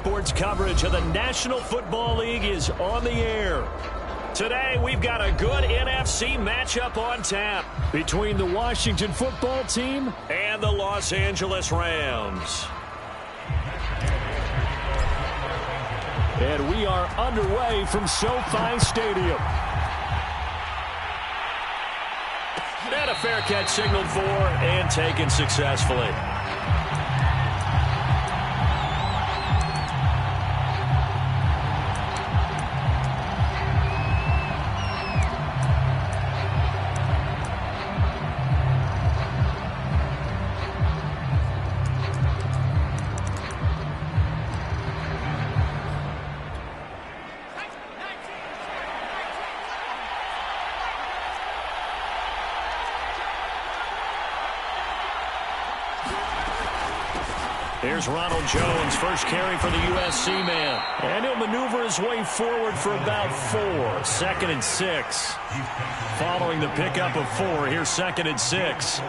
sports coverage of the National Football League is on the air. Today, we've got a good NFC matchup on tap between the Washington football team and the Los Angeles Rams. And we are underway from SoFi Stadium. And a fair catch signaled for and taken successfully. Here's Ronald Jones, first carry for the USC man. And he'll maneuver his way forward for about 4. 2nd and 6. Following the pickup of 4, here's 2nd and 6.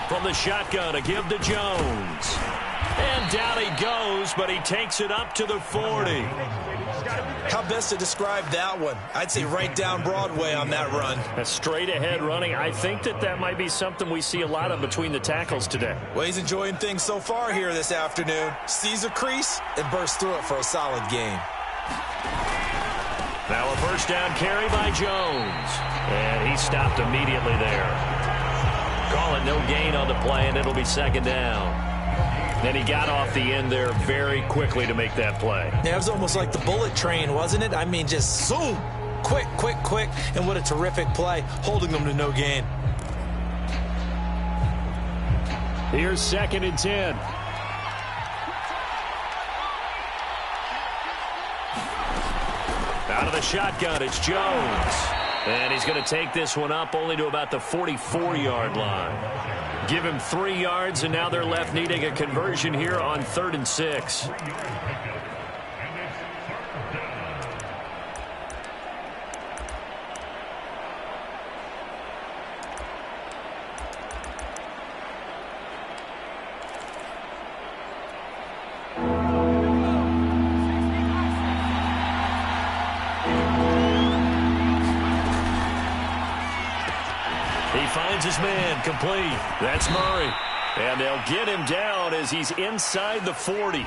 From the shotgun, a give to Jones. And down he goes, but he takes it up to the 40. How best to describe that one? I'd say right down Broadway on that run. A straight-ahead running. I think that might be something we see a lot of between the tackles today. Well, he's enjoying things so far here this afternoon. Sees a crease and bursts through it for a solid gain. Now a first down carry by Jones. And he stopped immediately there. Call it no gain on the play, and it'll be 2nd down. Then he got off the end there very quickly to make that play. Yeah, it was almost like the bullet train, wasn't it? I mean, just zoom. Quick, quick, quick. And what a terrific play, holding them to no gain. Here's 2nd and 10. Out of the shotgun, it's Jones. And he's going to take this one up only to about the 44-yard line. Give him 3 yards, and now they're left needing a conversion here on 3rd and 6. His man complete. That's Murray. And they'll get him down as he's inside the 40.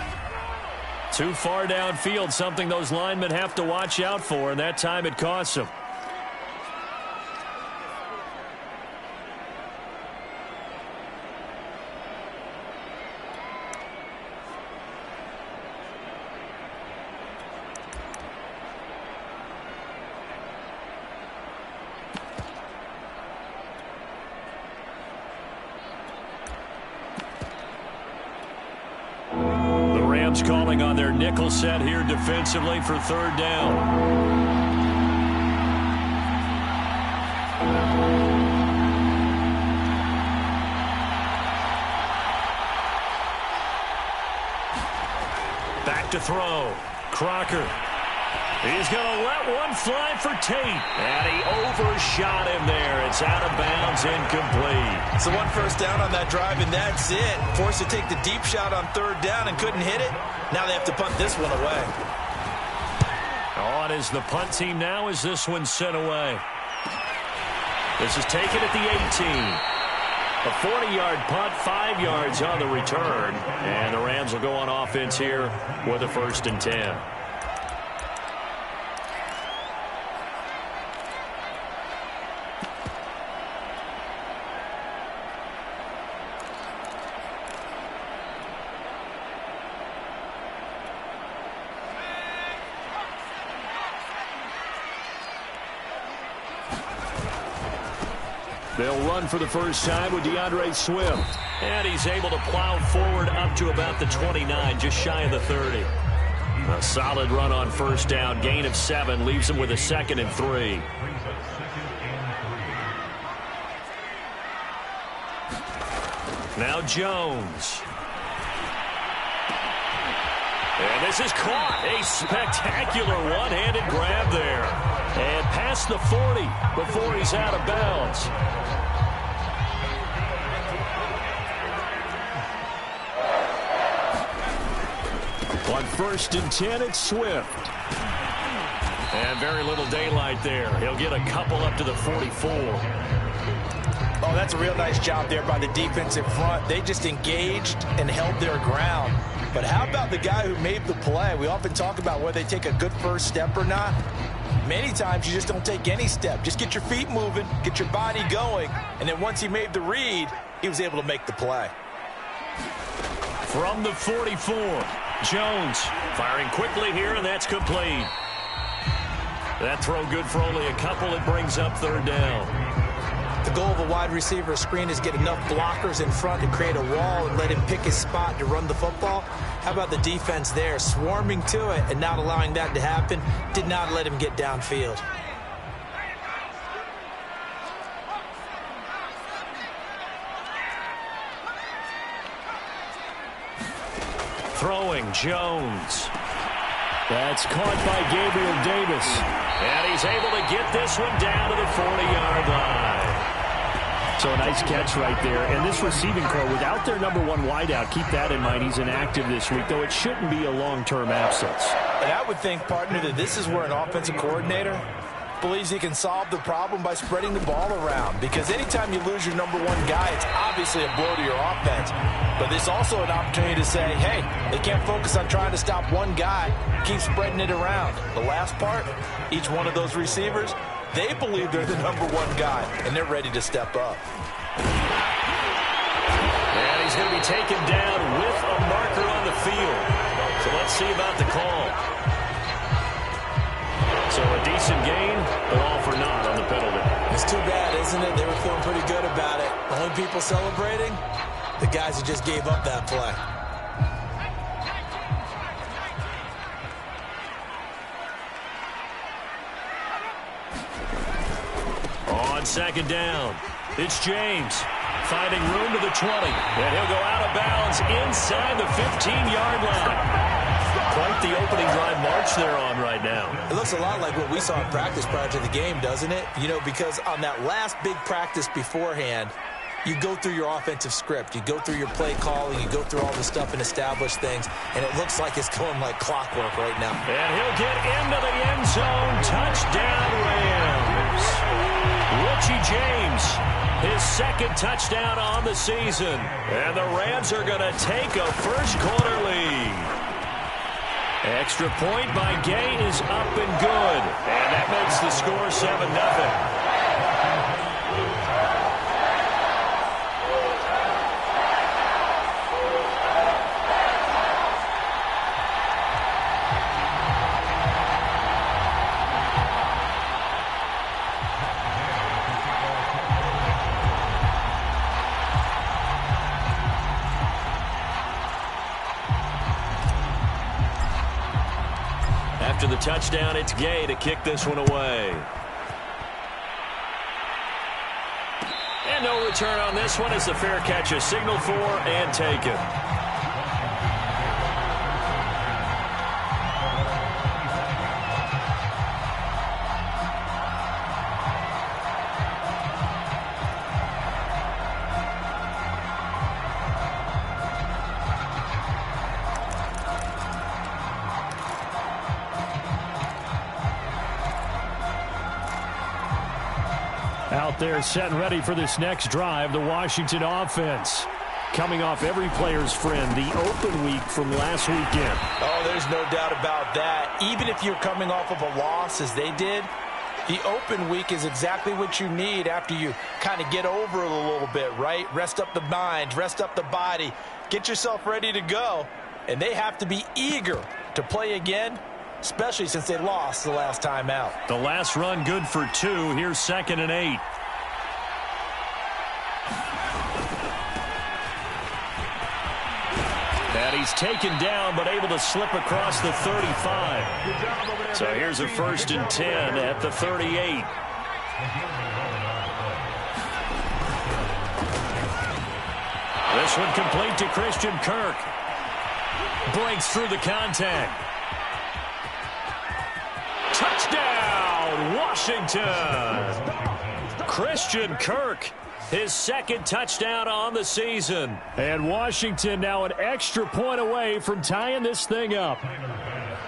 Too far downfield, something those linemen have to watch out for, and that time it costs them. Calling on their nickel set here defensively for 3rd down. Back to throw. Crocker. He's going to let one fly for Tate. And he overshot him there. It's out of bounds, incomplete. So 1 first down on that drive, and that's it. Forced to take the deep shot on 3rd down and couldn't hit it. Now they have to punt this one away. On is the punt team now as this one's sent away. This is taken at the 18. A 40-yard punt, 5 yards on the return. And the Rams will go on offense here with a 1st and 10. They'll run for the first time with DeAndre Swift. And he's able to plow forward up to about the 29, just shy of the 30. A solid run on first down. Gain of 7 leaves him with a 2nd and 3. Now Jones. And this is caught. A spectacular one-handed grab there. And past the 40 before he's out of bounds. On 1st and 10, it's Swift. And very little daylight there. He'll get a couple up to the 44. Oh, that's a real nice job there by the defensive front. They just engaged and held their ground. But how about the guy who made the play? We often talk about whether they take a good first step or not. Many times you just don't take any step. Just get your feet moving, get your body going, and then once he made the read, he was able to make the play. From the 44, Jones firing quickly here, and that's complete. That throw good for only a couple. It brings up 3rd down. The goal of a wide receiver screen is get enough blockers in front to create a wall and let him pick his spot to run the football. How about the defense there, swarming to it and not allowing that to happen? Did not let him get downfield. Throwing, Jones. That's caught by Gabriel Davis. And he's able to get this one down to the 40-yard line. So a nice catch right there. And this receiving core, without their number 1 wideout, keep that in mind. He's inactive this week, though it shouldn't be a long-term absence. And I would think, partner, that this is where an offensive coordinator believes he can solve the problem by spreading the ball around. Because anytime you lose your number 1 guy, it's obviously a blow to your offense. But there's also an opportunity to say, hey, they can't focus on trying to stop one guy. Keep spreading it around. The last part, each one of those receivers, they believe they're the number 1 guy, and they're ready to step up. And he's going to be taken down with a marker on the field. So let's see about the call. So a decent gain, but all for naught on the penalty. It's too bad, isn't it? They were feeling pretty good about it. The only people celebrating, the guys who just gave up that play. On 2nd down, it's James finding room to the 20. And he'll go out of bounds inside the 15-yard line. Quite the opening drive march they're on right now. It looks a lot like what we saw in practice prior to the game, doesn't it? You know, because on that last big practice beforehand, you go through your offensive script. You go through your play calling. You go through all the stuff and establish things. And it looks like it's going like clockwork right now. And he'll get into the end zone. Touchdown, Rams. Richie James, his 2nd touchdown on the season. And the Rams are going to take a first-quarter lead. Extra point by Gay is up and good. And that makes the score 7-0. After the touchdown, it's Gay to kick this one away. And no return on this one as the fair catch is signaled for and taken. Out there set and ready for this next drive, the Washington offense. Coming off every player's friend, the open week from last weekend. Oh, there's no doubt about that. Even if you're coming off of a loss as they did, the open week is exactly what you need after you kind of get over it a little bit, right? Rest up the mind, rest up the body, get yourself ready to go. And they have to be eager to play again, especially since they lost the last time out. The last run good for 2. Here's 2nd and 8. And he's taken down but able to slip across the 35. So here's a 1st and 10 at the 38. This one complete to Christian Kirk. Breaks through the contact. Touchdown, Washington! Christian Kirk His second touchdown on the season. And Washington now an extra point away from tying this thing up.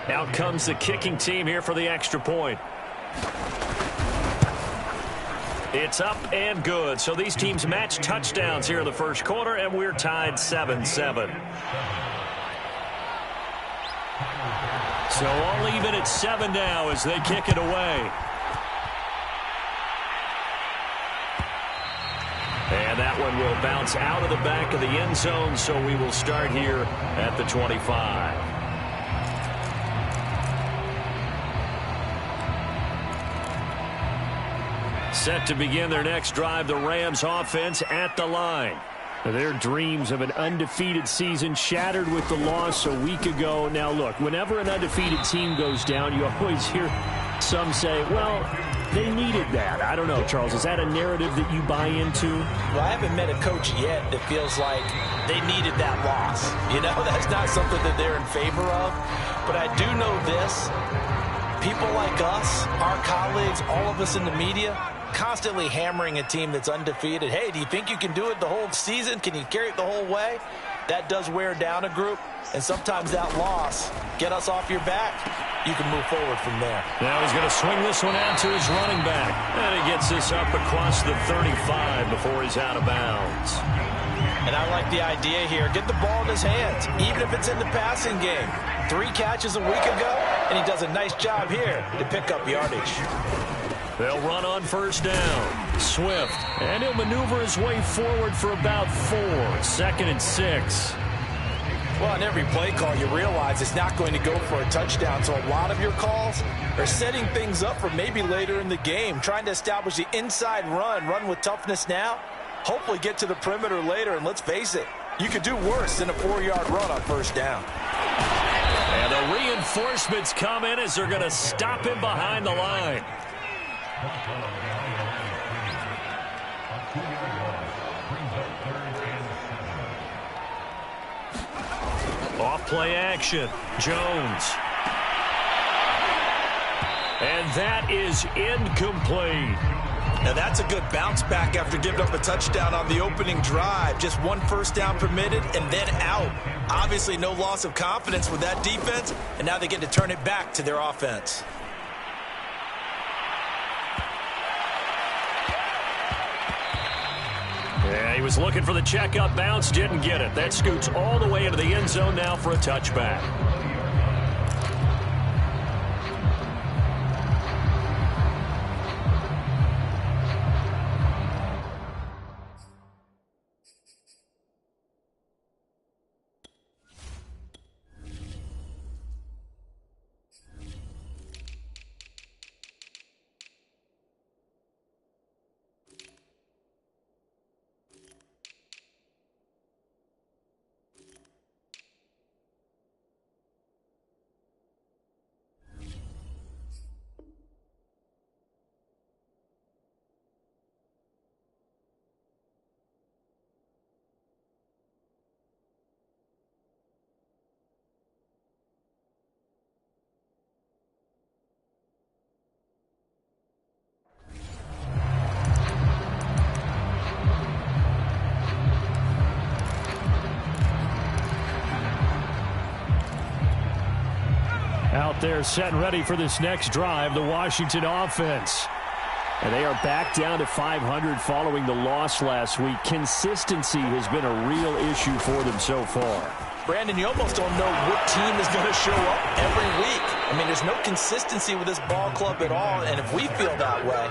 Out comes the kicking team here for the extra point. It's up and good. So these teams match touchdowns here in the first quarter, and we're tied 7-7. So all even at 7 now as they kick it away. And that one will bounce out of the back of the end zone, so we will start here at the 25. Set to begin their next drive, the Rams offense at the line. Their dreams of an undefeated season shattered with the loss a week ago. Now, look, whenever an undefeated team goes down, you always hear some say, well, they needed that. I don't know, Charles. Is that a narrative that you buy into? Well, I haven't met a coach yet that feels like they needed that loss. You know, that's not something that they're in favor of. But I do know this. People like us, our colleagues, all of us in the media, constantly hammering a team that's undefeated. Hey, do you think you can do it the whole season? Can you carry it the whole way? That does wear down a group, and sometimes that loss get us off your back. You can move forward from there. Now he's going to swing this one out to his running back. And he gets this up across the 35 before he's out of bounds. And I like the idea here. Get the ball in his hands, even if it's in the passing game. 3 catches a week ago, and he does a nice job here to pick up yardage. They'll run on first down. Swift. And he'll maneuver his way forward for about 4. 2nd and 6. Well, on every play call, you realize it's not going to go for a touchdown. So a lot of your calls are setting things up for maybe later in the game, trying to establish the inside run with toughness now, hopefully get to the perimeter later. And let's face it, you could do worse than a 4-yard run on first down. And the reinforcements come in as they're going to stop him behind the line. Off play action. Jones. And that is incomplete. Now that's a good bounce back after giving up a touchdown on the opening drive. Just 1 first down permitted and then out. Obviously no loss of confidence with that defense, and now they get to turn it back to their offense. Yeah, he was looking for the checkup bounce, didn't get it. That scoots all the way into the end zone now for a touchback. Out there set and ready for this next drive, the Washington offense. And they are back down to 500 following the loss last week. Consistency has been a real issue for them so far. Brandon, you almost don't know what team is going to show up every week. I mean, there's no consistency with this ball club at all, and if we feel that way,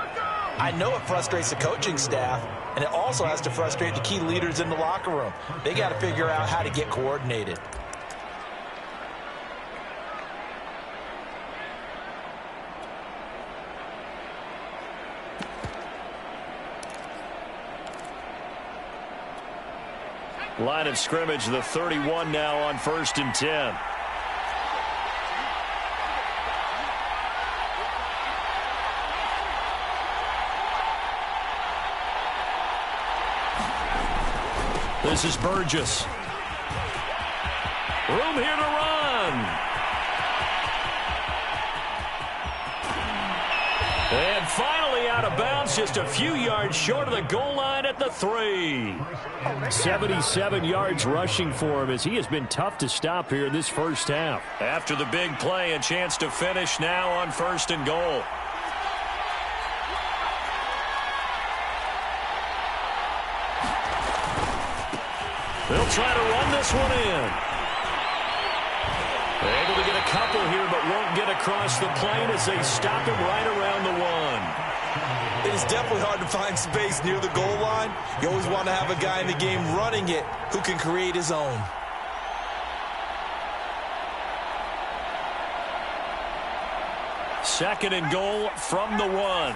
I know it frustrates the coaching staff, and it also has to frustrate the key leaders in the locker room. They got to figure out how to get coordinated. Line of scrimmage, the 31 now on 1st and 10. This is Burgess. Room here to run. And finally out of bounds, just a few yards short of the goal line at at the 3. 77 yards rushing for him as he has been tough to stop here in this first half. After the big play, a chance to finish now on 1st and goal. They'll try to run this one in. They're able to get a couple here, but won't get across the plane as they stop him right around the 1. It is definitely hard to find space near the goal line. You always want to have a guy in the game running it who can create his own. Second and goal from the 1.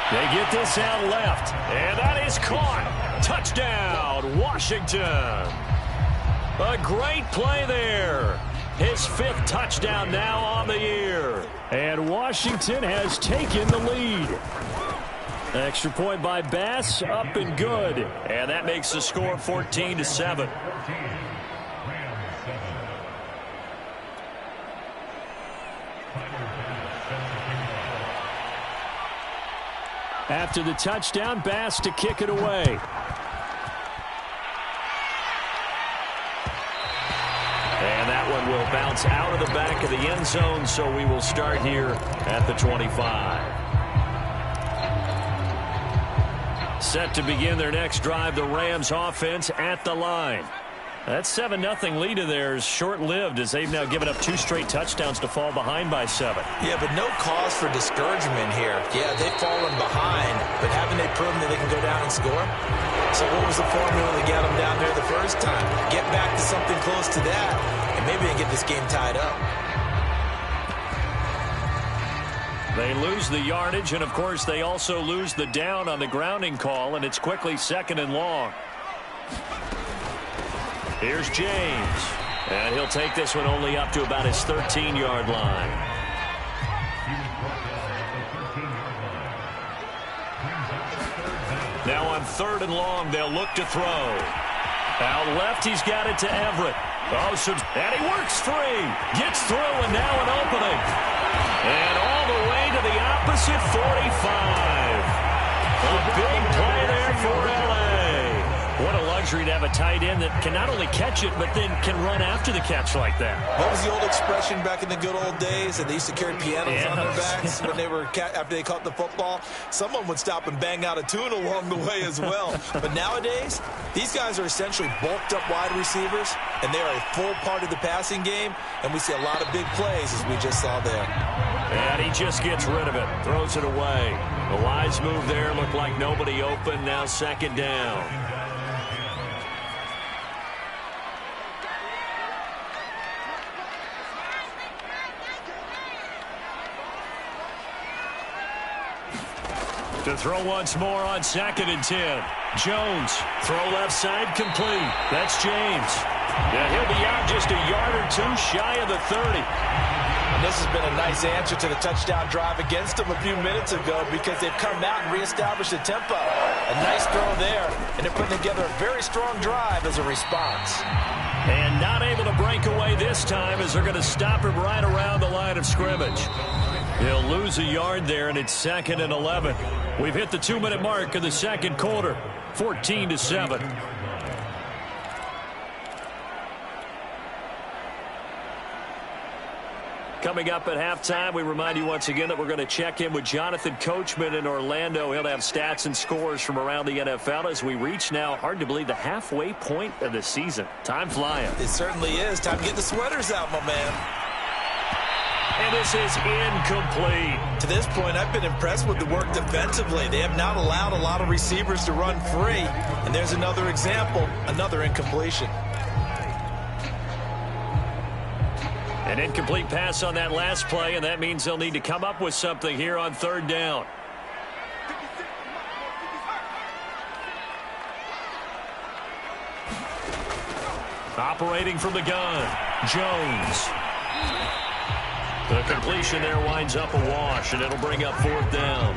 They get this out left, and that is caught. Touchdown, Washington. A great play there. His 5th touchdown now on the year. And Washington has taken the lead. Extra point by Bass, up and good. And that makes the score 14-7. After the touchdown, Bass to kick it away. And that one will bounce out of the back of the end zone, so we will start here at the 25. Set to begin their next drive, the Rams offense at the line. That 7-0 lead of theirs short-lived as they've now given up 2 straight touchdowns to fall behind by 7. Yeah, but no cause for discouragement here. Yeah, they've fallen behind, but haven't they proven that they can go down and score? So what was the formula to get them down there the first time? Get back to something close to that, and maybe they get this game tied up. They lose the yardage, and of course they also lose the down on the grounding call, and it's quickly 2nd and long. Here's James, and he'll take this one only up to about his 13-yard line. Now on 3rd and long, they'll look to throw. Out left, he's got it to Everett. And he works 3, gets through, and now an opening. And all the way to the opposite 45. A big play there for L.A. What a luxury to have a tight end that can not only catch it, but then can run after the catch like that. What was the old expression back in the good old days? And they used to carry pianos on their backs when they were after they caught the football. Someone would stop and bang out a tune along the way as well. But nowadays, these guys are essentially bulked up wide receivers, and they are a full part of the passing game. And we see a lot of big plays, as we just saw there. And he just gets rid of it, throws it away. A wise move there, looked like nobody open. Now 2nd down. To throw once more on 2nd and 10. Jones, throw left side, complete. That's James. Yeah, he'll be out just a yard or 2 shy of the 30. And this has been a nice answer to the touchdown drive against them a few minutes ago because they've come out and reestablished the tempo. A nice throw there, and they're putting together a very strong drive as a response. And not able to break away this time as they're going to stop him right around the line of scrimmage. He'll lose a yard there, and it's 2nd and 11. We've hit the 2-minute mark of the 2nd quarter, 14-7. Coming up at halftime, we remind you once again that we're going to check in with Jonathan Coachman in Orlando. He'll have stats and scores from around the NFL as we reach now, hard to believe, the halfway point of the season. Time flying. It certainly is. Time to get the sweaters out, my man. And this is incomplete. To this point, I've been impressed with the work defensively. They have not allowed a lot of receivers to run free. And there's another example, another incompletion. An incomplete pass on that last play, and that means they'll need to come up with something here on 3rd down. Operating from the gun, Jones. The completion there winds up a wash, and it'll bring up 4th down.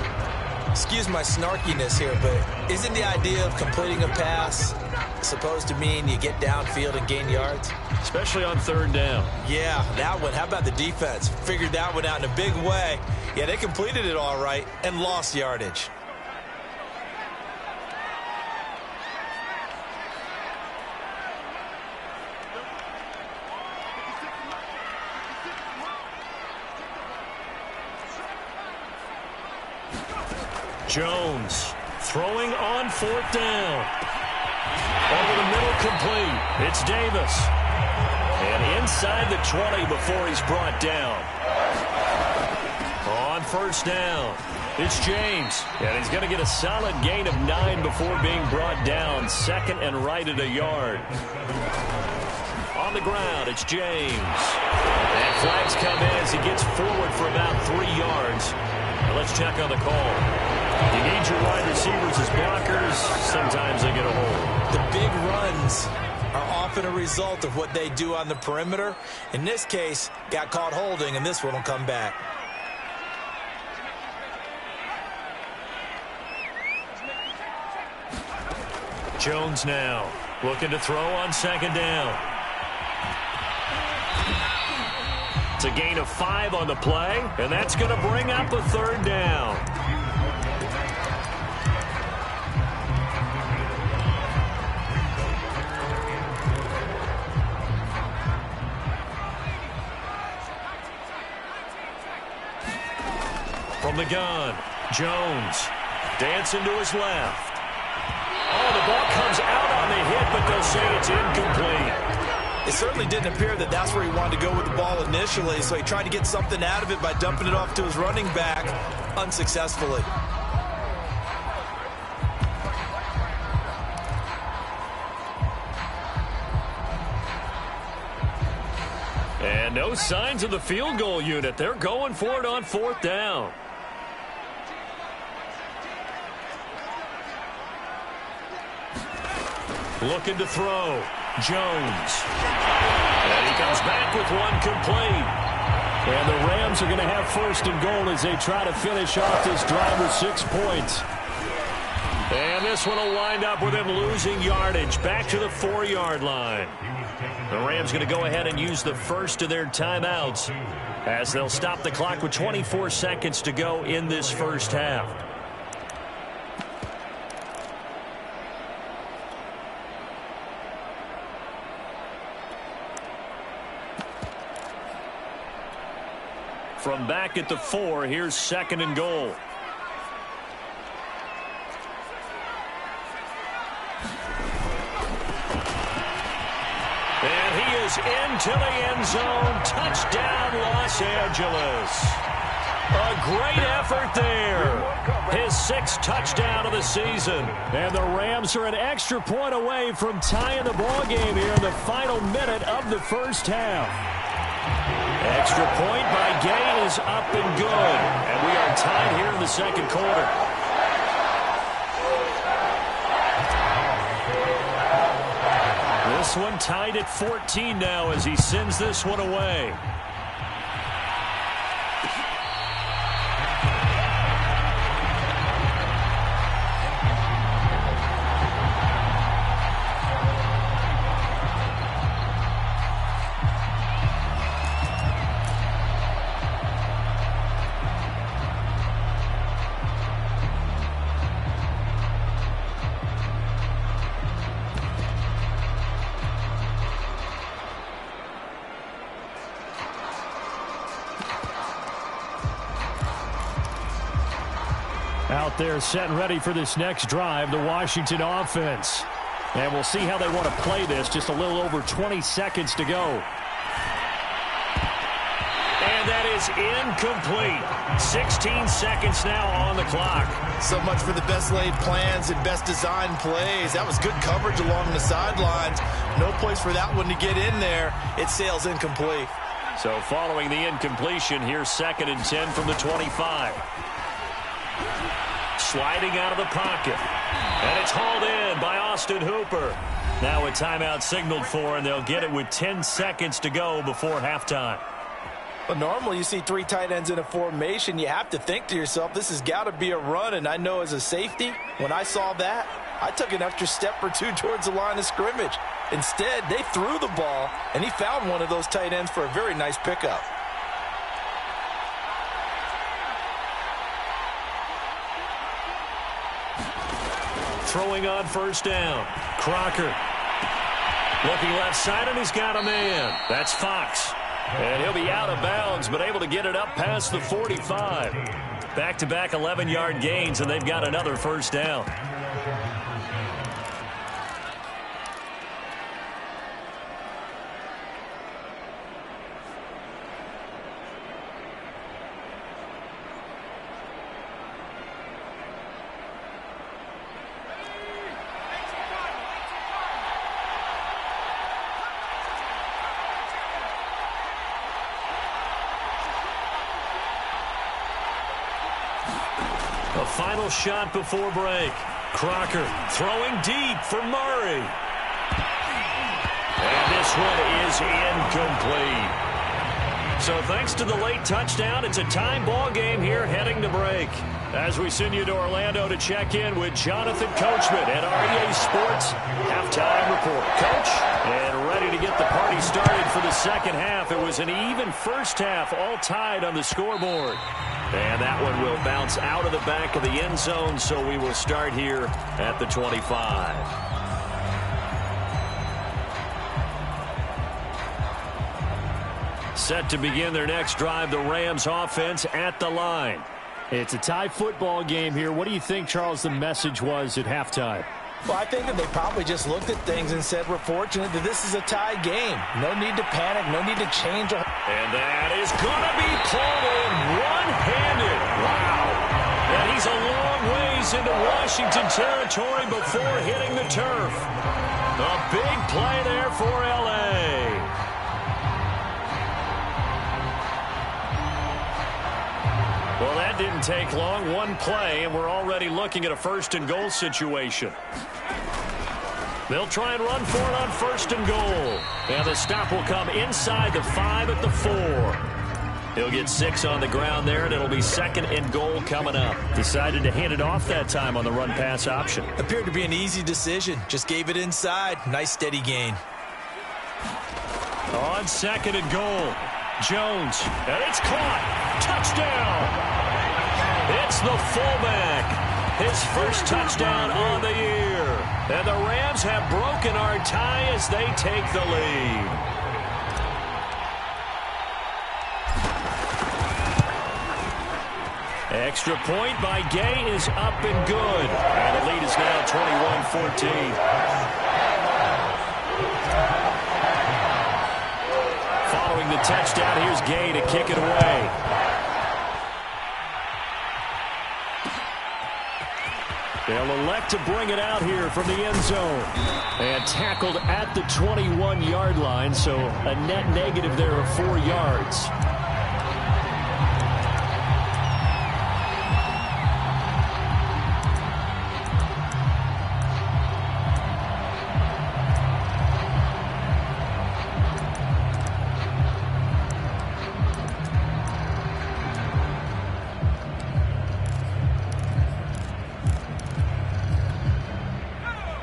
Excuse my snarkiness here, but isn't the idea of completing a pass supposed to mean you get downfield and gain yards? especially on third down. Yeah, that one. How about the defense? Figured that one out in a big way. Yeah, they completed it all right and lost yardage. Jones throwing on fourth down. Over the middle, complete. It's Davis. And inside the 20 before he's brought down. On first down, it's James. And he's going to get a solid gain of 9 before being brought down. Second and right at a yard. On the ground, it's James. And flags come in as he gets forward for about 3 yards. Now let's check on the call. You need your wide receivers as blockers. Sometimes they get a hold. The big runs are often a result of what they do on the perimeter. In this case, got caught holding, and this one will come back. Jones now looking to throw on second down. It's a gain of 5 on the play, and that's going to bring up a third down. From the gun, Jones dancing to his left. Oh, the ball comes out on the hit, but they'll say it's incomplete. It certainly didn't appear that that's where he wanted to go with the ball initially, so he tried to get something out of it by dumping it off to his running back unsuccessfully. And no signs of the field goal unit. They're going for it on fourth down. Looking to throw. Jones. And he comes back with one complete. And the Rams are going to have first and goal as they try to finish off this drive with 6 points. And this one will wind up with him losing yardage back to the 4-yard line. The Rams going to go ahead and use the first of their timeouts as they'll stop the clock with 24 seconds to go in this first half. From back at the 4, here's second and goal. And he is into the end zone. Touchdown, Los Angeles. A great effort there. His 6th touchdown of the season. And the Rams are an extra point away from tying the ball game here in the final minute of the first half. Extra point by Gay is up and good. And we are tied here in the second quarter. This one tied at 14 now as he sends this one away. Out there set and ready for this next drive, the Washington offense. And we'll see how they want to play this. Just a little over 20 seconds to go. And that is incomplete. 16 seconds now on the clock. So much for the best laid plans and best designed plays. That was good coverage along the sidelines. No place for that one to get in there. It sails incomplete. So following the incompletion, here's second and 10 from the 25. Sliding out of the pocket. And it's hauled in by Austin Hooper. Now a timeout signaled for, and they'll get it with 10 seconds to go before halftime. Well, normally you see 3 tight ends in a formation. You have to think to yourself, this has got to be a run. And I know as a safety, when I saw that, I took an extra step or two towards the line of scrimmage. Instead, they threw the ball, and he found one of those tight ends for a very nice pickup. Throwing on first down. Crocker. Looking left side, and he's got a man. That's Fox. And he'll be out of bounds, but able to get it up past the 45. Back-to-back 11-yard gains, and they've got another first down. A final shot before break. Crocker throwing deep for Murray. And this one is incomplete. So thanks to the late touchdown, it's a time ball game here heading to break. As we send you to Orlando to check in with Jonathan Coachman at REA Sports Halftime Report. Coach, and ready to get the party started for the second half. It was an even first half, all tied on the scoreboard. And that one will bounce out of the back of the end zone, so we will start here at the 25. Set to begin their next drive, the Rams offense at the line. It's a tie football game here. What do you think, Charles, the message was at halftime? Well, I think that they probably just looked at things and said, we're fortunate that this is a tie game. No need to panic, no need to change. And that is going to be pulled in one-handed. Wow. And he's a long ways into Washington territory before hitting the turf. A big play there for L.A. Well, that didn't take long. One play, and we're already looking at a first-and-goal situation. They'll try and run for it on first and goal. And the stop will come inside the 5 at the 4. He'll get 6 on the ground there, and it'll be second and goal coming up. Decided to hand it off that time on the run-pass option. Appeared to be an easy decision. Just gave it inside. Nice steady gain. On second and goal. Jones, and it's caught. Touchdown. It's the fullback. His first touchdown on the year. And the Rams have broken our tie as they take the lead. Extra point by Gay is up and good. And the lead is now 21-14. Following the touchdown, here's Gay to kick it away. They'll elect to bring it out here from the end zone. And tackled at the 21-yard line, so a net negative there of 4 yards.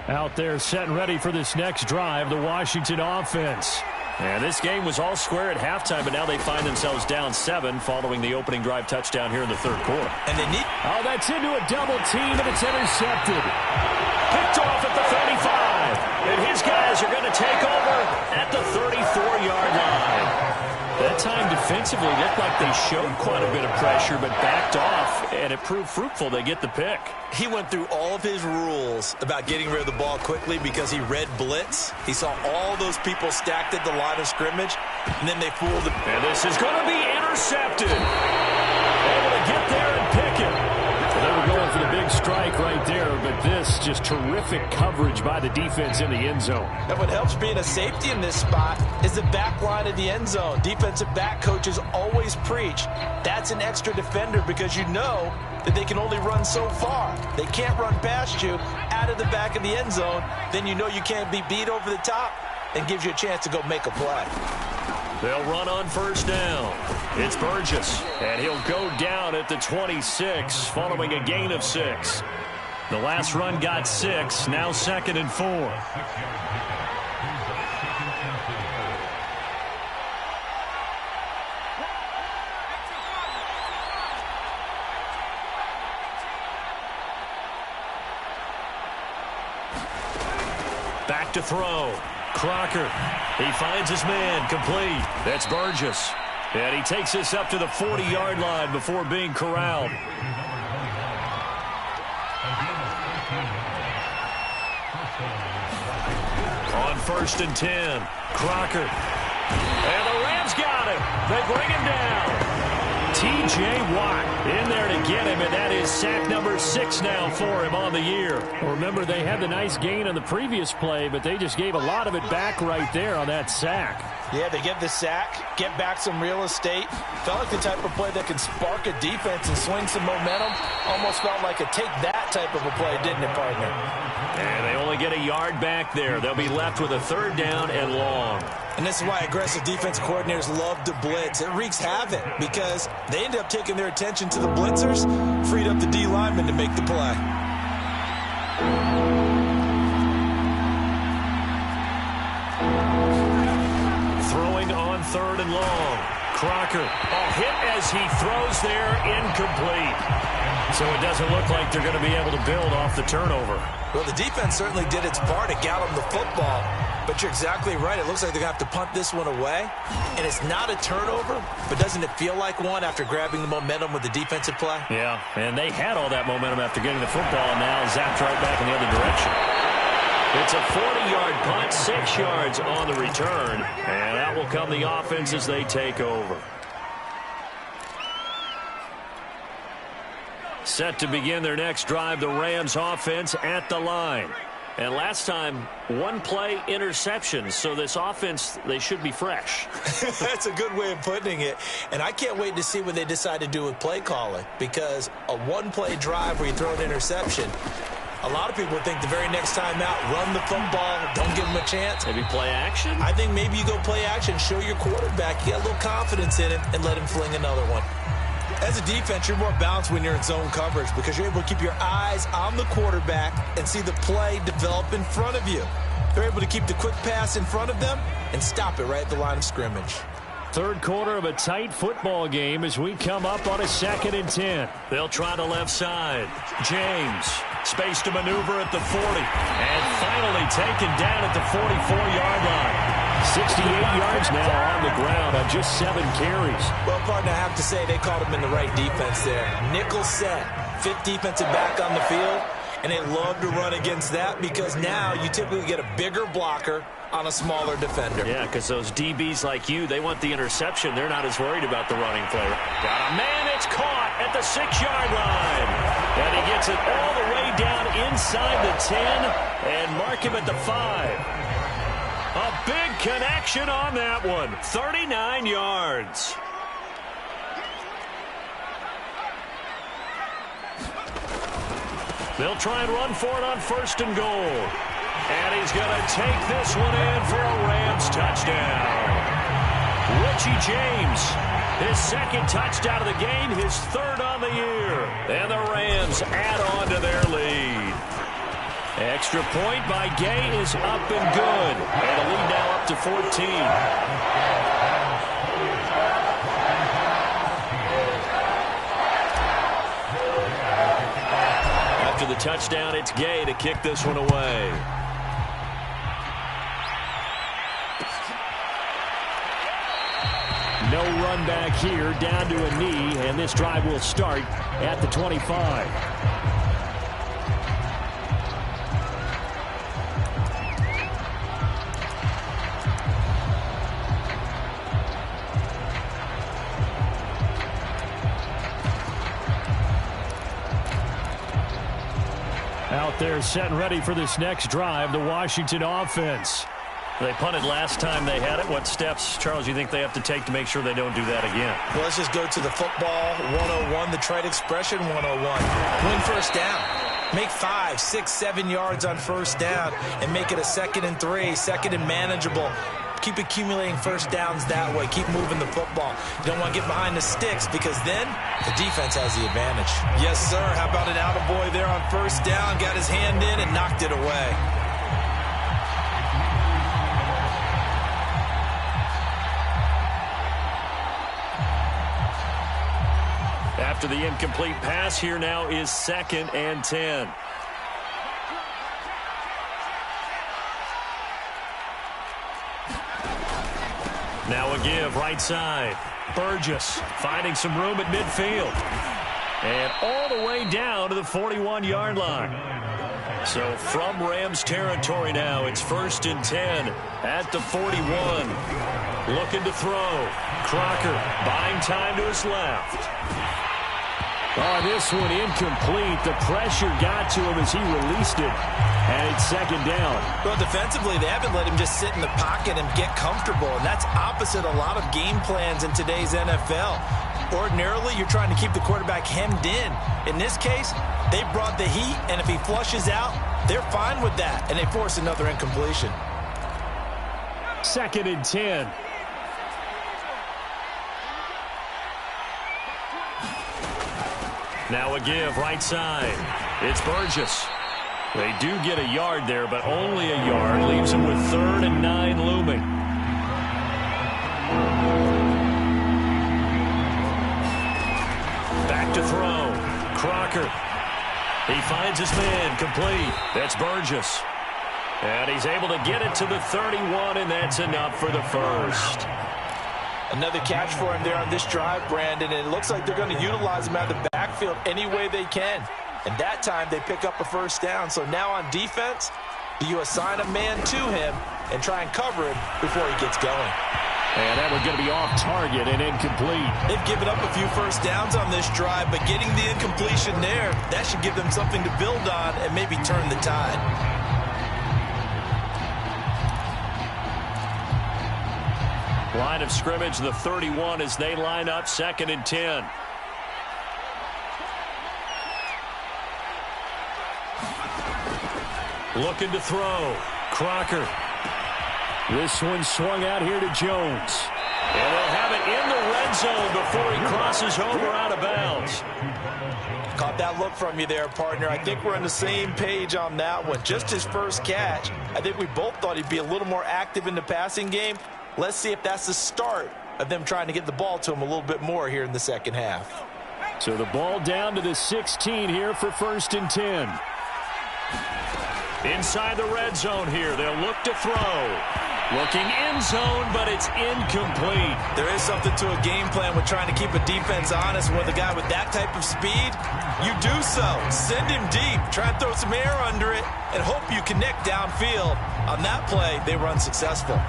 Out there set and ready for this next drive, the Washington offense. And this game was all square at halftime, but now they find themselves down 7 following the opening drive touchdown here in the third quarter. And they need... Oh, that's into a double team, and it's intercepted. Picked off at the 35. And his guys are going to take over at the 34-yard line. That time defensively looked like they showed quite a bit of pressure, but backed off, and it proved fruitful. They get the pick. He went through all of his rules about getting rid of the ball quickly because he read blitz. He saw all those people stacked at the line of scrimmage, and then they fooled him. And this is going to be intercepted. Able to get there and pick it. Well, they were going for the big strike right there, but this just terrific coverage by the defense in the end zone. And what helps being a safety in this spot is the back line of the end zone. Defensive back coaches always preach. That's an extra defender because you know that they can only run so far. They can't run past you out of the back of the end zone. Then you know you can't be beat over the top and gives you a chance to go make a play. They'll run on first down. It's Burgess, and he'll go down at the 26 following a gain of 6. The last run got 6. Now 2nd and 4. Back to throw. Crocker. He finds his man. Complete. That's Burgess. And he takes this up to the 40-yard line before being corralled. On 1st and 10. Crocker. And the Rams got him. They bring him down. T.J. Watt in there to get him, and that is sack number 6 now for him on the year. Well, remember, they had the nice gain on the previous play, but they just gave a lot of it back right there on that sack. Yeah, they get the sack, get back some real estate. Felt like the type of play that can spark a defense and swing some momentum. Almost felt like a take-that type of a play, didn't it, partner? And they only get a yard back there. They'll be left with a 3rd down and long. And this is why aggressive defense coordinators love to blitz. It wreaks havoc because they end up taking their attention to the blitzers, freed up the D lineman to make the play. Throwing on 3rd and long. Crocker. Hit as he throws there, incomplete. So it doesn't look like they're going to be able to build off the turnover. Well, the defense certainly did its part to get them the football. But you're exactly right. It looks like they're going to have to punt this one away. And it's not a turnover, but doesn't it feel like one after grabbing the momentum with the defensive play? Yeah, and they had all that momentum after getting the football, and now zapped right back in the other direction. It's a 40-yard punt, 6 yards on the return. And that will come the offense as they take over. Set to begin their next drive, the Rams offense at the line. And last time, 1-play interception. So this offense, they should be fresh. That's a good way of putting it. And I can't wait to see what they decide to do with play calling. Because a 1-play drive where you throw an interception, a lot of people think the very next time out, run the football, don't give them a chance. Maybe play action? I think maybe you go play action, show your quarterback, you got a little confidence in him, and let him fling another one. As a defense, you're more balanced when you're in zone coverage because you're able to keep your eyes on the quarterback and see the play develop in front of you. They're able to keep the quick pass in front of them and stop it right at the line of scrimmage. 3rd quarter of a tight football game as we come up on a 2nd and 10. They'll try the left side. James, space to maneuver at the 40. And finally taken down at the 44-yard line. 68 yards now on the ground on just 7 carries. Well, partner, I have to say they caught him in the right defense there. Nickel set, 5th defensive back on the field, and they love to run against that because now you typically get a bigger blocker on a smaller defender. Yeah, because those DBs like you, they want the interception. They're not as worried about the running play. Got a man, it's caught at the 6-yard line. And he gets it all the way down inside the 10 and mark him at the 5. A big connection on that one. 39 yards. They'll try and run for it on 1st and goal. And he's going to take this one in for a Rams touchdown. Richie James, his 2nd touchdown of the game, his 3rd on the year. And the Rams add on to their lead. Extra point by Gay is up and good. And the lead now up to 14. After the touchdown, it's Gay to kick this one away. No run back here, down to a knee, and this drive will start at the 25. Out there set and ready for this next drive, the Washington offense. They punted last time they had it. What steps, Charles, you think they have to take to make sure they don't do that again? Well, let's just go to the football 101, the trite expression 101. Win 1st down. Make 5, 6, 7 yards on 1st down and make it a 2nd and 3, 2nd and manageable. keep accumulating first downs that way. Keep moving the football. You don't want to get behind the sticks because then the defense has the advantage. Yes, sir. How about an attaboy there on first down? Got his hand in and knocked it away. After the incomplete pass, here now is 2nd and 10. Now a give right side. Burgess finding some room at midfield. And all the way down to the 41-yard line. So from Rams territory now, it's 1st and 10 at the 41. Looking to throw. Crocker buying time to his left. Oh, this one incomplete. The pressure got to him as he released it. And it's 2nd down. Well, defensively, they haven't let him just sit in the pocket and get comfortable. And that's opposite a lot of game plans in today's NFL. Ordinarily, you're trying to keep the quarterback hemmed in. In this case, they brought the heat, and if he flushes out, they're fine with that. And they force another incompletion. 2nd and 10. Now a give right side. It's Burgess. They do get a yard there, but only a yard. Leaves him with 3rd and 9 looming. Back to throw. Crocker. He finds his man complete. That's Burgess. And he's able to get it to the 31, and that's enough for the first. Another catch for him there on this drive, Brandon, and it looks like they're going to utilize him out of the backfield any way they can. And that time they pick up a first down. So now on defense, do you assign a man to him and try and cover him before he gets going? And that one's going to be off target and incomplete. They've given up a few first downs on this drive, but getting the incompletion there, that should give them something to build on and maybe turn the tide. Line of scrimmage, the 31 as they line up 2nd and 10. Looking to throw. Crocker. This one swung out here to Jones. And they'll have it in the red zone before he crosses over out of bounds. Caught that look from you there, partner. I think we're on the same page on that one. Just his first catch. I think we both thought he'd be a little more active in the passing game. Let's see if that's the start of them trying to get the ball to him a little bit more here in the second half. So the ball down to the 16 here for 1st and 10. Inside the red zone here. They'll look to throw. Looking end zone, but it's incomplete. There is something to a game plan with trying to keep a defense honest. With a guy with that type of speed, you do so. Send him deep. Try and throw some air under it and hope you connect downfield. On that play, they were unsuccessful.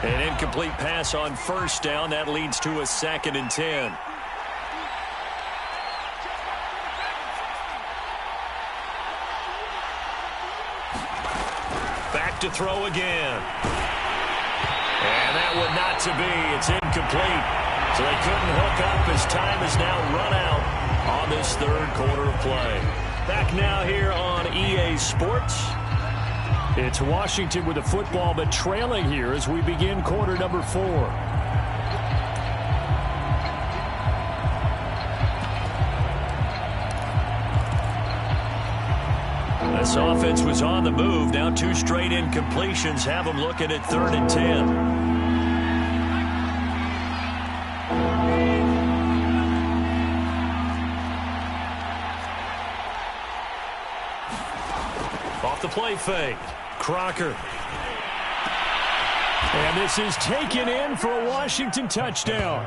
An incomplete pass on first down. That leads to a 2nd and 10. Back to throw again. And that one not to be. It's incomplete. So they couldn't hook up as time has now run out on this 3rd quarter of play. Back now here on EA Sports. It's Washington with the football, but trailing here as we begin quarter number 4. This offense was on the move. Now 2 straight incompletions have them looking at 3rd and 10. Off the play fake. Crocker. And this is taken in for a Washington touchdown.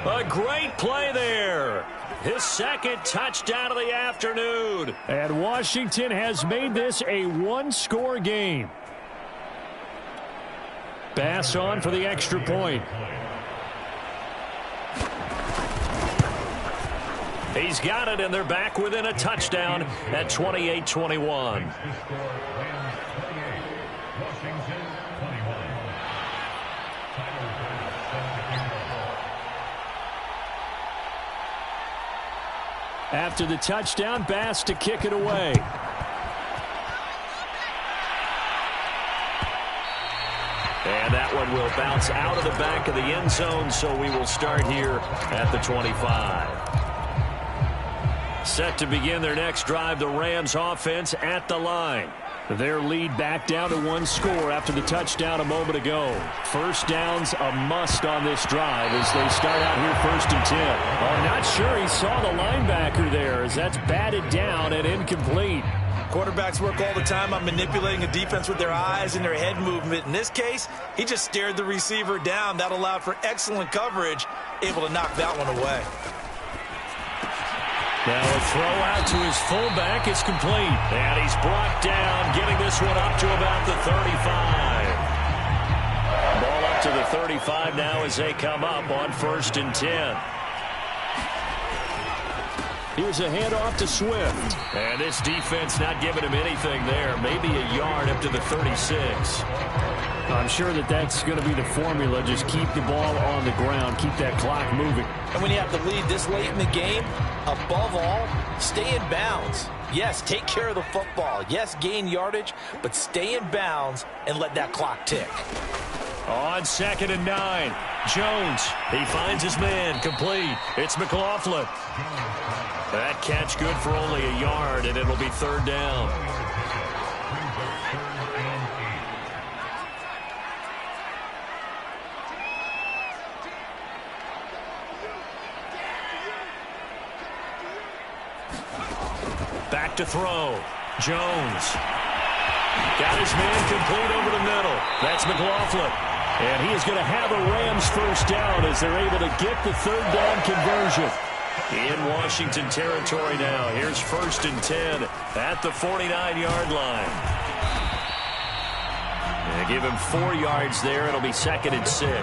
A great play there. His 2nd touchdown of the afternoon. And Washington has made this a 1-score game. Bass on for the extra point. He's got it, and they're back within a touchdown at 28-21. After the touchdown, Bass to kick it away. that one will bounce out of the back of the end zone, so we will start here at the 25. Set to begin their next drive, the Rams offense at the line. Their lead back down to one score after the touchdown a moment ago. First down's a must on this drive as they start out here 1st and 10. I'm not sure he saw the linebacker there as that's batted down and incomplete. Quarterbacks work all the time on manipulating a defense with their eyes and their head movement. In this case, he just stared the receiver down. That allowed for excellent coverage, able to knock that one away. Now a throw out to his fullback is complete. And he's brought down, getting this one up to about the 35. Ball up to the 35 now as they come up on 1st and 10. Here's a handoff to Swift. And this defense not giving him anything there. Maybe a yard up to the 36. I'm sure that that's going to be the formula. Just keep the ball on the ground. Keep that clock moving. And when you have the lead this late in the game, above all, stay in bounds. Yes, take care of the football. Yes, gain yardage, but stay in bounds and let that clock tick. On 2nd and 9, Jones. He finds his man, complete. It's McLaughlin. That catch good for only a yard, and it'll be 3rd down. Back to throw. Jones. Got his man complete over the middle. That's McLaughlin. And he is going to have a Rams first down as they're able to get the 3rd down conversion. In Washington territory now. Here's 1st and 10 at the 49-yard line. They give him 4 yards there. It'll be 2nd and 6. All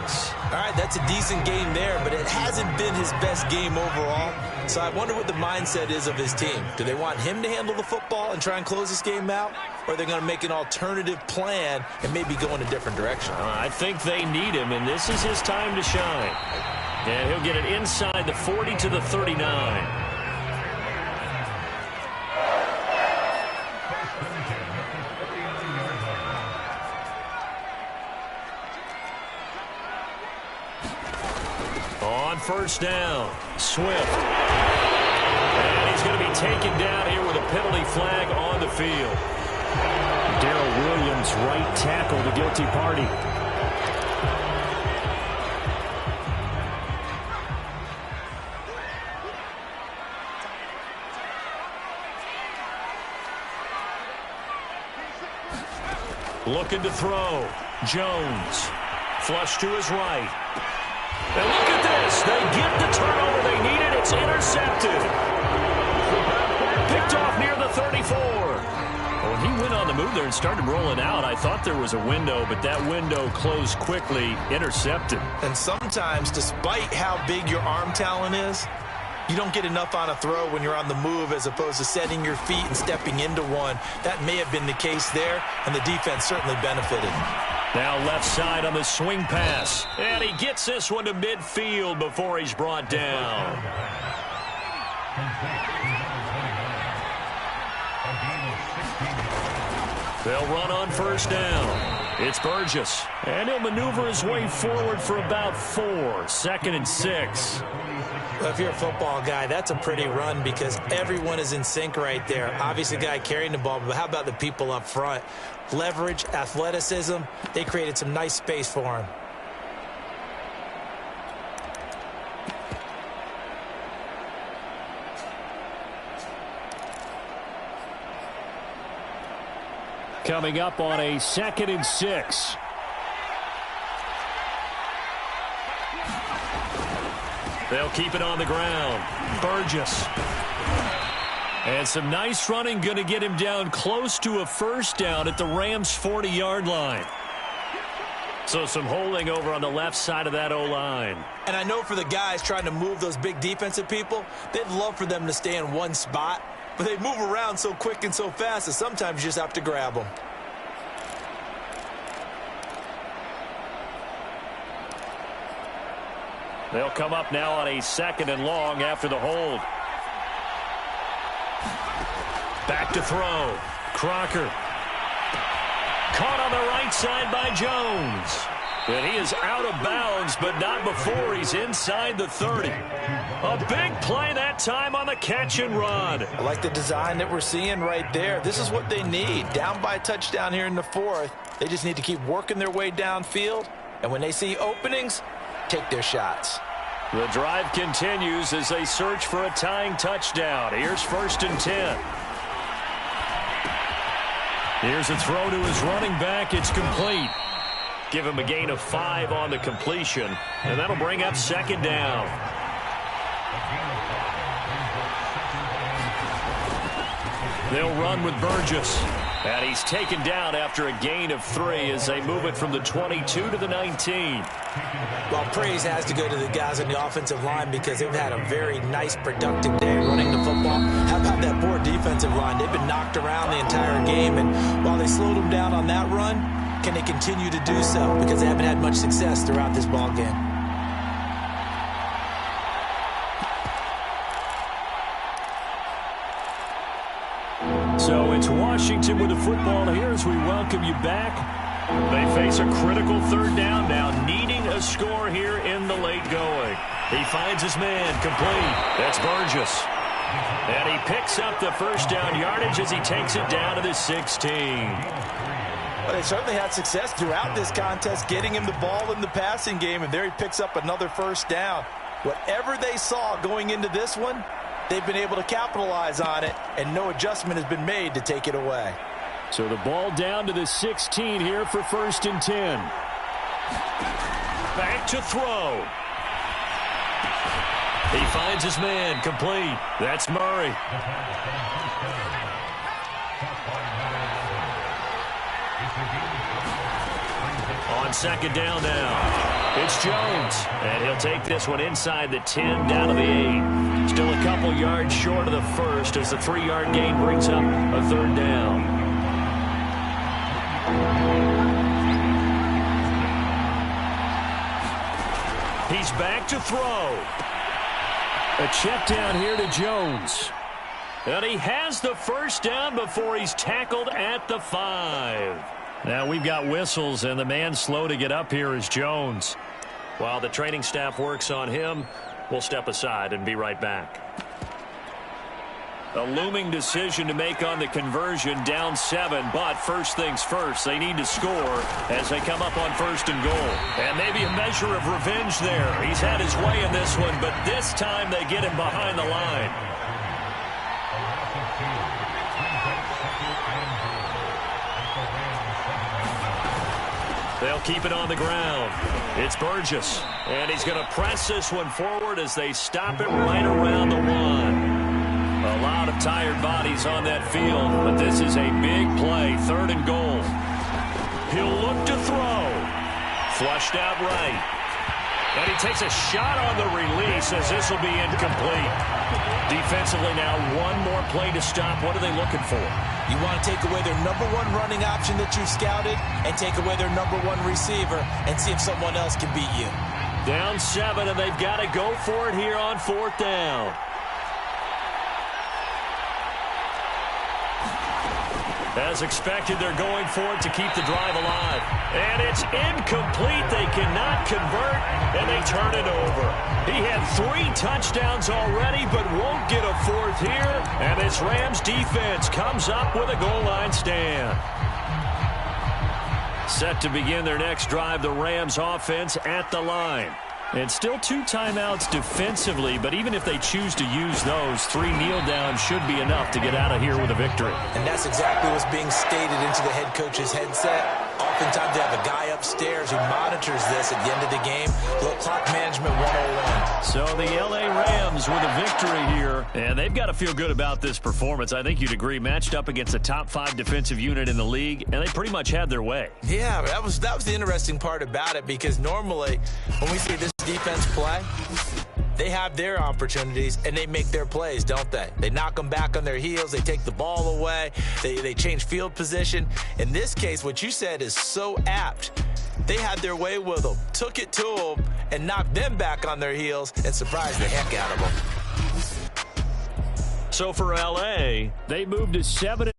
right, that's a decent game there, but it hasn't been his best game overall. So I wonder what the mindset is of his team. Do they want him to handle the football and try and close this game out? Or are they going to make an alternative plan and maybe go in a different direction? I think they need him, and this is his time to shine. And he'll get it inside the 40 to the 39. On 1st down, Swift. And he's going to be taken down here with a penalty flag on the field. Darrell Williams, right tackle, the guilty party. Looking to throw. Jones. Flush to his right. And look at this. They get the turnover they needed. It's intercepted. Picked off near the 34. When he went on the move there and started rolling out, I thought there was a window, but that window closed quickly. Intercepted. And sometimes, despite how big your arm talent is, you don't get enough on a throw when you're on the move as opposed to setting your feet and stepping into one. That may have been the case there, and the defense certainly benefited. Now left side on the swing pass. And he gets this one to midfield before he's brought down. They'll run on 1st down. It's Burgess. And he'll maneuver his way forward for about 4. 2nd and 6. Well, if you're a football guy, that's a pretty run because everyone is in sync right there. Obviously, the guy carrying the ball, but how about the people up front? Leverage, athleticism, they created some nice space for him. Coming up on a 2nd and 6. They'll keep it on the ground. Burgess. And some nice running, going to get him down close to a 1st down at the Rams' 40-yard line. So some holding over on the left side of that O-line. And I know for the guys trying to move those big defensive people, they'd love for them to stay in one spot. But they move around so quick and so fast that sometimes you just have to grab them. They'll come up now on a 2nd and long after the hold. Back to throw. Crocker. Caught on the right side by Jones. And he is out of bounds, but not before he's inside the 30. A big play that time on the catch and run. I like the design that we're seeing right there. This is what they need. Down by a touchdown here in the 4th. They just need to keep working their way downfield. And when they see openings, take their shots. The drive continues as they search for a tying touchdown. Here's 1st and 10. Here's a throw to his running back. It's complete. Give him a gain of 5 on the completion, and that'll bring up 2nd down. They'll run with Burgess. And he's taken down after a gain of 3 as they move it from the 22 to the 19. Well, praise has to go to the guys on the offensive line because they've had a very nice, productive day running the football. How about that poor defensive line? They've been knocked around the entire game, and while they slowed them down on that run, can they continue to do so? Because they haven't had much success throughout this ball game. So it's Washington with the football here as we welcome you back. They face a critical 3rd down now, needing a score here in the late going. He finds his man, complete. That's Burgess. And he picks up the 1st down yardage as he takes it down to the 16. Well, they certainly had success throughout this contest, getting him the ball in the passing game, and there he picks up another 1st down. Whatever they saw going into this one, they've been able to capitalize on it, and no adjustment has been made to take it away. So the ball down to the 16 here for 1st and 10. Back to throw. He finds his man, complete. That's Murray. On 2nd down now, it's Jones. And he'll take this one inside the 10, down to the 8. Still a couple yards short of the 1st as the 3-yard gain brings up a 3rd down. He's back to throw. A check down here to Jones. And he has the 1st down before he's tackled at the 5. Now we've got whistles, and the man slow to get up here is Jones. While the training staff works on him, we'll step aside and be right back. A looming decision to make on the conversion, down 7, but first things first, they need to score as they come up on 1st and goal. And maybe a measure of revenge there. He's had his way in this one, but this time they get him behind the line. They'll keep it on the ground. It's Burgess, and he's going to press this one forward as they stop it right around the 1. A lot of tired bodies on that field, but this is a big play, 3rd and goal. He'll look to throw. Flushed out right. And he takes a shot on the release as this will be incomplete. Defensively now, one more play to stop. What are they looking for? You want to take away their #1 running option that you've scouted and take away their #1 receiver and see if someone else can beat you. Down 7, and they've got to go for it here on 4th down. As expected, they're going for it to keep the drive alive. And it's incomplete. They cannot convert, and they turn it over. He had 3 touchdowns already, but won't get a 4th here. And this Rams defense comes up with a goal line stand. Set to begin their next drive, the Rams offense at the line. And still 2 timeouts defensively, but even if they choose to use those, 3 kneel downs should be enough to get out of here with a victory. And that's exactly what's being stated into the head coach's headset. Oftentimes they have a guy upstairs who monitors this at the end of the game. Look, clock management 101. So the L.A. Rams with a victory here. And they've got to feel good about this performance. I think you'd agree, matched up against a top 5 defensive unit in the league, and they pretty much had their way. Yeah, that was the interesting part about it, because normally when we see this defense play, they have their opportunities and they make their plays, don't they? They knock them back on their heels. They take the ball away. They change field position. In this case, what you said is so apt. They had their way with them, took it to them, and knocked them back on their heels and surprised the heck out of them. So for L.A., they moved to 7.